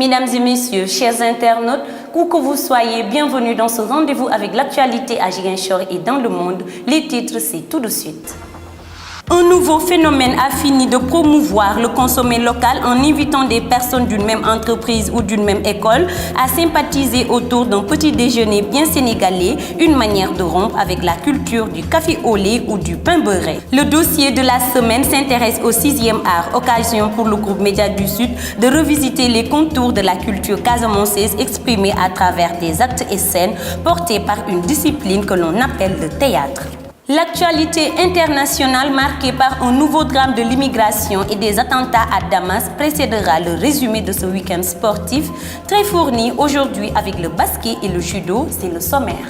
Mesdames et messieurs, chers internautes, où que vous soyez, bienvenue dans ce rendez-vous avec l'actualité à Ziguinchor et dans le monde. Les titres, c'est tout de suite. Un nouveau phénomène a fini de promouvoir le consommer local en invitant des personnes d'une même entreprise ou d'une même école à sympathiser autour d'un petit déjeuner bien sénégalais, une manière de rompre avec la culture du café au lait ou du pain beurré. Le dossier de la semaine s'intéresse au 6e art, occasion pour le groupe Média du Sud de revisiter les contours de la culture casamançaise exprimée à travers des actes et scènes portés par une discipline que l'on appelle le théâtre. L'actualité internationale marquée par un nouveau drame de l'immigration et des attentats à Damas précédera le résumé de ce week-end sportif très fourni aujourd'hui avec le basket et le judo, c'est le sommaire.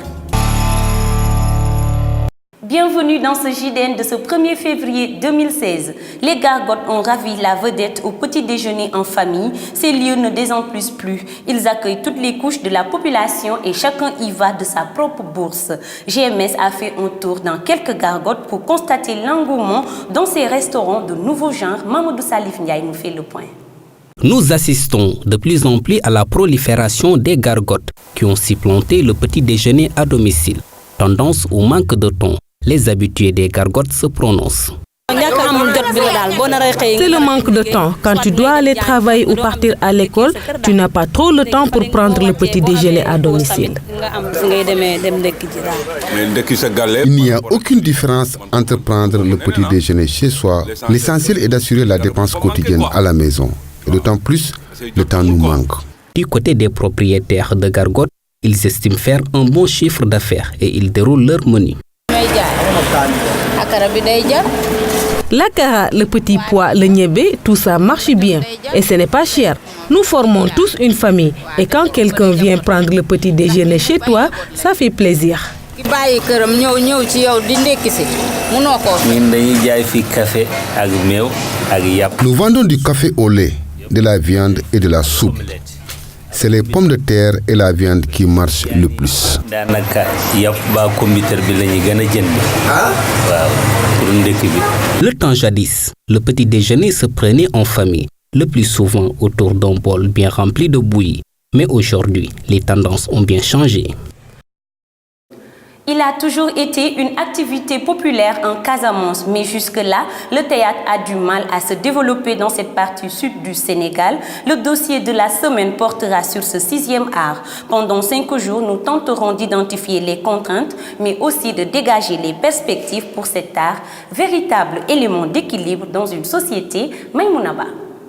Bienvenue dans ce JDN de ce 1er février 2016. Les gargotes ont ravi la vedette au petit déjeuner en famille. Ces lieux ne désemplissent plus. Ils accueillent toutes les couches de la population et chacun y va de sa propre bourse. GMS a fait un tour dans quelques gargotes pour constater l'engouement dans ces restaurants de nouveaux genres. Mamadou Salif Ndiaye nous fait le point. Nous assistons de plus en plus à la prolifération des gargotes qui ont supplanté le petit déjeuner à domicile. Tendance au manque de temps. Les habitués des gargotes se prononcent. C'est le manque de temps. Quand tu dois aller travailler ou partir à l'école, tu n'as pas trop le temps pour prendre le petit déjeuner à domicile. Il n'y a aucune différence entre prendre le petit déjeuner chez soi. L'essentiel est d'assurer la dépense quotidienne à la maison. Et d'autant plus, le temps nous manque. Du côté des propriétaires de gargotes, ils estiment faire un bon chiffre d'affaires et ils déroulent leur menu. L'akara, le petit pois, le niébé, tout ça marche bien et ce n'est pas cher. Nous formons tous une famille et quand quelqu'un vient prendre le petit déjeuner chez toi, ça fait plaisir. Nous vendons du café au lait, de la viande et de la soupe. C'est les pommes de terre et la viande qui marchent le plus. Le temps jadis, le petit déjeuner se prenait en famille, le plus souvent autour d'un bol bien rempli de bouillie. Mais aujourd'hui, les tendances ont bien changé. Il a toujours été une activité populaire en Casamance, mais jusque-là, le théâtre a du mal à se développer dans cette partie sud du Sénégal. Le dossier de la semaine portera sur ce 6e art. Pendant 5 jours, nous tenterons d'identifier les contraintes, mais aussi de dégager les perspectives pour cet art, véritable élément d'équilibre dans une société. Maïmounaba.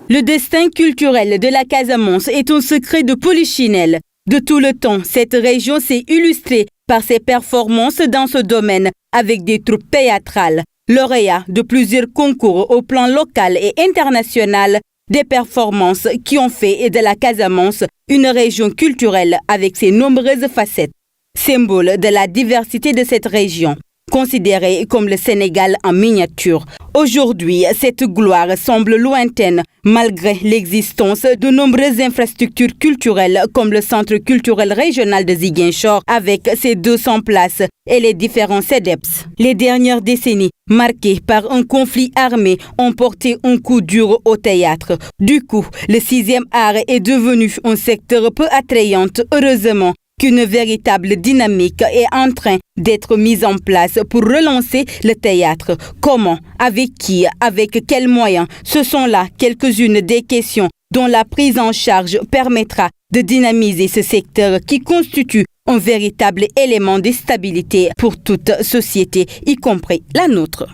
Le destin culturel de la Casamance est un secret de polichinelle. De tout le temps, cette région s'est illustrée par ses performances dans ce domaine avec des troupes théâtrales, lauréats de plusieurs concours au plan local et international, des performances qui ont fait de la Casamance une région culturelle avec ses nombreuses facettes, symbole de la diversité de cette région, considérée comme le Sénégal en miniature. Aujourd'hui, cette gloire semble lointaine malgré l'existence de nombreuses infrastructures culturelles comme le Centre culturel régional de Ziguinchor avec ses 200 places et les différents CEDEPS. Les dernières décennies, marquées par un conflit armé, ont porté un coup dur au théâtre. Du coup, le 6e art est devenu un secteur peu attrayant, heureusement qu'une véritable dynamique est en train d'être mise en place pour relancer le théâtre. Comment, avec qui, avec quels moyens? Ce sont là quelques-unes des questions dont la prise en charge permettra de dynamiser ce secteur qui constitue un véritable élément de stabilité pour toute société, y compris la nôtre.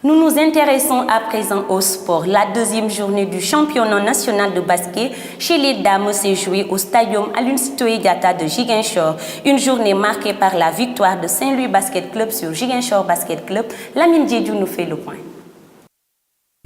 Nous nous intéressons à présent au sport. La 2e journée du championnat national de basket chez les dames s'est jouée au stadium Aline Sitoé Diatta de Ziguinchor. Une journée marquée par la victoire de Saint-Louis Basket Club sur Ziguinchor Basket Club. Lamine Diédiou nous fait le point.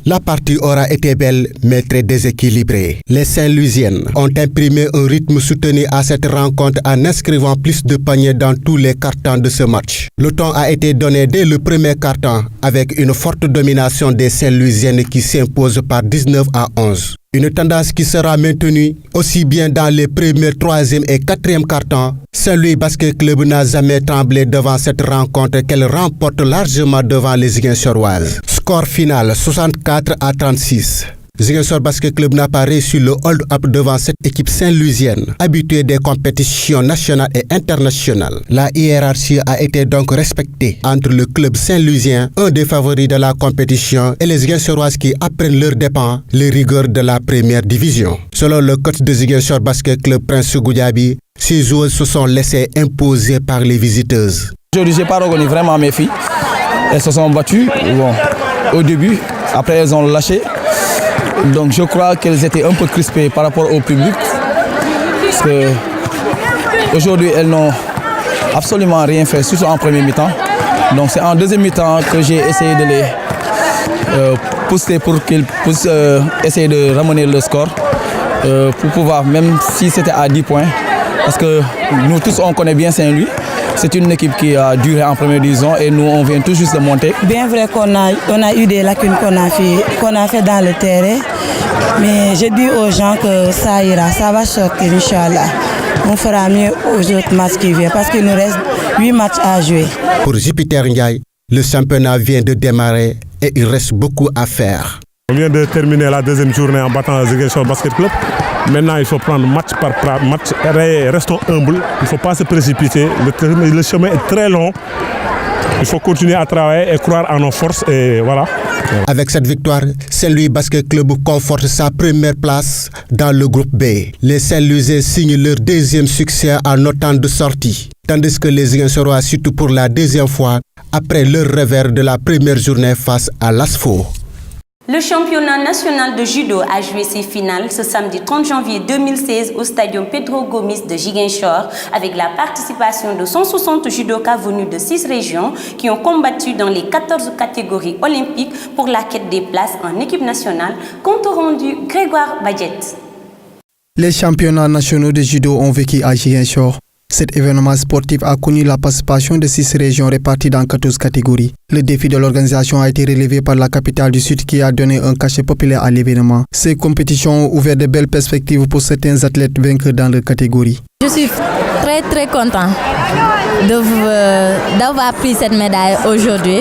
La partie aura été belle mais très déséquilibrée. Les Saint-Louisiennes ont imprimé un rythme soutenu à cette rencontre en inscrivant plus de paniers dans tous les cartons de ce match. Le temps a été donné dès le premier carton avec une forte domination des Saint-Louisiennes qui s'imposent par 19-11. Une tendance qui sera maintenue aussi bien dans les premiers, 3e et 4e cartons. Saint-Louis Basket Club n'a jamais tremblé devant cette rencontre qu'elle remporte largement devant les Ziguinchoroises. Score final 64-36. Ziguinchor Basket Club n'a pas réussi le hold-up devant cette équipe saint-louisienne, habituée des compétitions nationales et internationales. La hiérarchie a été donc respectée entre le club saint-louisien, un des favoris de la compétition, et les Ziguinchoroises qui apprennent leurs dépens les rigueurs de la première division. Selon le coach de Ziguinchor Basket Club, Prince Goudiaby, ces joueurs se sont laissés imposer par les visiteuses. Aujourd'hui, je n'ai pas reconnu vraiment mes filles. Elles se sont battues au début, après elles ont lâché. Donc je crois qu'elles étaient un peu crispées par rapport au public. Parce qu'aujourd'hui, elles n'ont absolument rien fait, surtout en premier mi-temps. Donc c'est en deuxième mi-temps que j'ai essayé de les pousser pour qu'ils puissent essayer de ramener le score. Pour pouvoir, même si c'était à 10 points, parce que nous tous on connaît bien Saint-Louis. C'est une équipe qui a duré en première division et nous on vient tout juste de monter. Bien vrai qu'on a eu des lacunes qu'on a fait dans le terrain, mais je dis aux gens que ça ira, ça va sortir, Inch'Allah. On fera mieux aux autres matchs qui viennent parce qu'il nous reste 8 matchs à jouer. Pour Jupiter Ndiaye, le championnat vient de démarrer et il reste beaucoup à faire. On vient de terminer la deuxième journée en battant Ziguinchor Basket Club. Maintenant, il faut prendre match par match. Restons humbles. Il ne faut pas se précipiter. Le chemin est très long. Il faut continuer à travailler et croire en nos forces. Et voilà. Avec cette victoire, Saint-Louis Basket Club conforte sa première place dans le groupe B. Les Saint-Louisiens signent leur deuxième succès en autant de sorties. Tandis que les Ziguinchorois surtout pour la deuxième fois après leur revers de la première journée face à l'ASFO. Le championnat national de judo a joué ses finales ce samedi 30 janvier 2016 au stadium Pedro Gomis de Ziguinchor avec la participation de 160 judokas venus de 6 régions qui ont combattu dans les 14 catégories olympiques pour la quête des places en équipe nationale. Compte rendu Grégoire Badjet. Les championnats nationaux de judo ont vécu à Ziguinchor. Cet événement sportif a connu la participation de 6 régions réparties dans 14 catégories. Le défi de l'organisation a été relevé par la capitale du Sud qui a donné un cachet populaire à l'événement. Ces compétitions ont ouvert de belles perspectives pour certains athlètes vainqueurs dans leur catégorie. Je suis très content d'avoir pris cette médaille aujourd'hui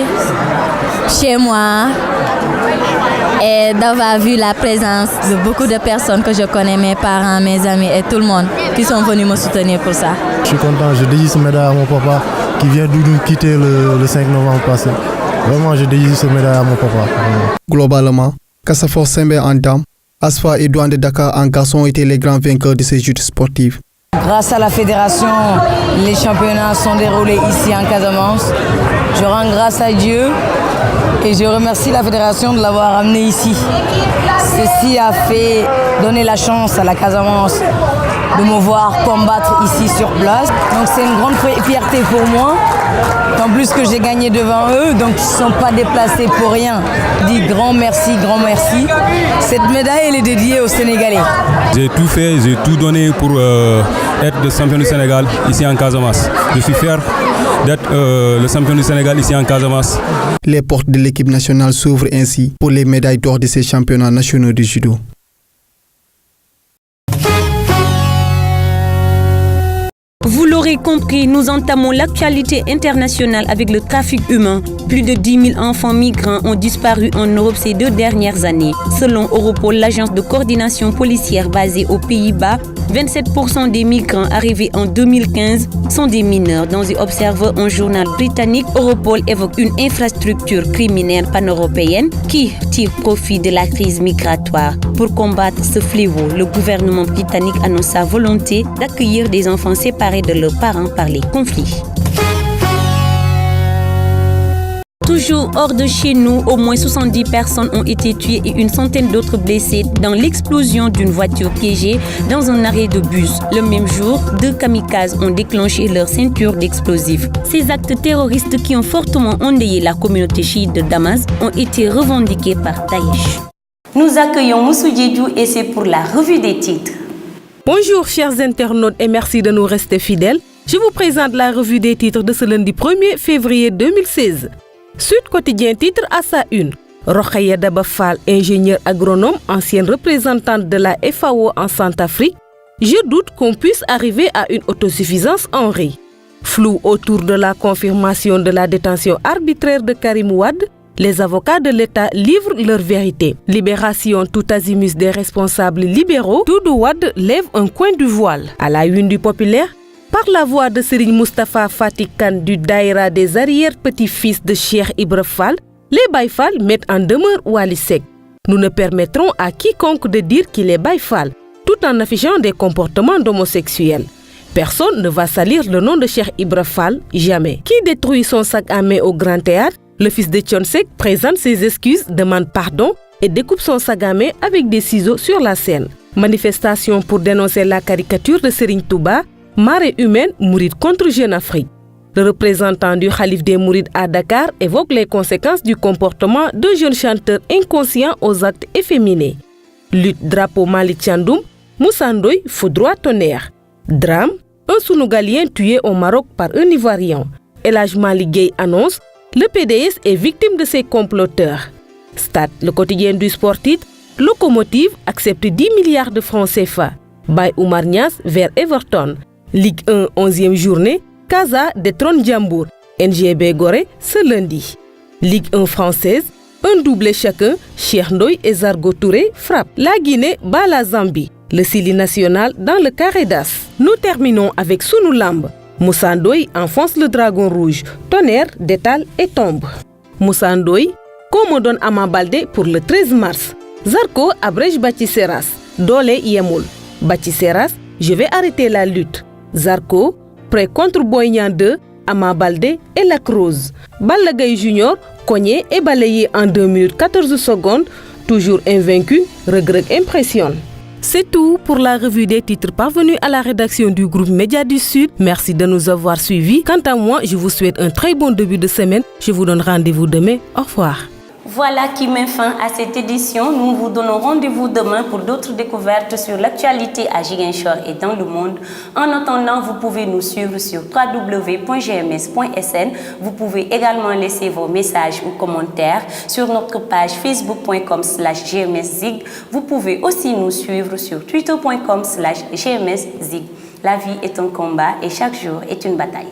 chez moi et d'avoir vu la présence de beaucoup de personnes que je connais, mes parents, mes amis et tout le monde qui sont venus me soutenir pour ça. Je suis content, je dédie ce médaille à mon papa qui vient de nous quitter le 5 novembre passé. Vraiment, je dédie ce médaille à mon papa. Globalement, Kassafor Sembe en dames, Asfa et Douane de Dakar en garçons ont été les grands vainqueurs de ces Jeux sportifs. Grâce à la fédération, les championnats sont déroulés ici en Casamance. Je rends grâce à Dieu et je remercie la fédération de l'avoir amené ici. Ceci a fait donner la chance à la Casamance de me voir combattre ici sur place. Donc c'est une grande fierté pour moi. En plus que j'ai gagné devant eux, donc ils ne sont pas déplacés pour rien. Je dis grand merci, grand merci. Cette médaille, elle est dédiée aux Sénégalais. J'ai tout fait, j'ai tout donné pour être le champion du Sénégal ici en Casamance. Je suis fier d'être le champion du Sénégal ici en Casamance. Les portes de l'équipe nationale s'ouvrent ainsi pour les médailles d'or de ces championnats nationaux de judo. Vous l'aurez compris, nous entamons l'actualité internationale avec le trafic humain. Plus de 10 000 enfants migrants ont disparu en Europe ces 2 dernières années. Selon Europol, l'agence de coordination policière basée aux Pays-Bas, 27% des migrants arrivés en 2015 sont des mineurs. Dans un observé un journal britannique, Europol évoque une infrastructure criminelle pan-européenne qui tire profit de la crise migratoire. Pour combattre ce fléau, le gouvernement britannique annonce sa volonté d'accueillir des enfants séparés de leurs parents par les conflits. Toujours hors de chez nous, au moins 70 personnes ont été tuées et une centaine d'autres blessées dans l'explosion d'une voiture piégée dans un arrêt de bus. Le même jour, 2 kamikazes ont déclenché leur ceinture d'explosifs. Ces actes terroristes qui ont fortement endeuillé la communauté chiite de Damas ont été revendiqués par Daesh. Nous accueillons Moussou Diédiou et c'est pour la revue des titres. Bonjour chers internautes et merci de nous rester fidèles. Je vous présente la revue des titres de ce lundi 1er février 2016. Sud Quotidien titre à sa une. Rokhaya Dabafal, ingénieur agronome, ancienne représentante de la FAO en Centrafrique. Je doute qu'on puisse arriver à une autosuffisance en riz. Flou autour de la confirmation de la détention arbitraire de Karim Wade. Les avocats de l'État livrent leur vérité. Libération tout azimut des responsables libéraux, Doudou Wade lève un coin du voile. À la une du Populaire, par la voix de Serigne Moustapha Fatikan du Daïra des arrière-petits-fils de Cheikh Ibra Fall, les Baye Fall mettent en demeure Wally Seck. Nous ne permettrons à quiconque de dire qu'il est Baye Fall, tout en affichant des comportements d'homosexuels. Personne ne va salir le nom de Cheikh Ibra Fall, jamais. Qui détruit son sac à main au Grand Théâtre? Le fils de Thione Seck présente ses excuses, demande pardon et découpe son sac à main avec des ciseaux sur la scène. Manifestation pour dénoncer la caricature de Serigne Touba, marée humaine, Mouride contre Jeune Afrique. Le représentant du Khalif des Mourides à Dakar évoque les conséquences du comportement de jeunes chanteurs inconscients aux actes efféminés. Lutte drapeau Malick Thiandoum, Moussa Ndoye foudroie tonnerre. Drame, un Sénégalien tué au Maroc par un Ivoirien. El Hadj Malick Gueye annonce: le PDS est victime de ses comploteurs. Stade, le quotidien du sport titre: Locomotive accepte 10 milliards de francs CFA. Baye Oumar Niass vers Everton. Ligue 1, 11e journée, Casa détrône Diambour. NGB Gorée ce lundi. Ligue 1 française, un doublé chacun, Cheikh Ndoye et Zargo Touré frappent. La Guinée bat la Zambie. Le Sili national dans le carré d'as. Nous terminons avec Sunu Lamb. Moussa Ndoye enfonce le dragon rouge. Tonnerre détale et tombe. Moussa Ndoye, qu'on me donne Ama Baldé pour le 13 mars. Zarko abrège Bathie Seras. Dole Yemoul. Bathie Seras, je vais arrêter la lutte. Zarko, prêt contre Boy Niang 2, Ama Baldé et Lac Rose. Balla Gaye Junior, cogné et balayé en 2 minutes 14 secondes. Toujours invaincu, Reug impressionne. C'est tout pour la revue des titres parvenus à la rédaction du groupe Média du Sud. Merci de nous avoir suivis. Quant à moi, je vous souhaite un très bon début de semaine. Je vous donne rendez-vous demain. Au revoir. Voilà qui met fin à cette édition. Nous vous donnons rendez-vous demain pour d'autres découvertes sur l'actualité à Ziguinchor et dans le monde. En attendant, vous pouvez nous suivre sur www.gms.sn. Vous pouvez également laisser vos messages ou commentaires sur notre page facebook.com/gmszig. Vous pouvez aussi nous suivre sur twitter.com/gmszig. La vie est un combat et chaque jour est une bataille.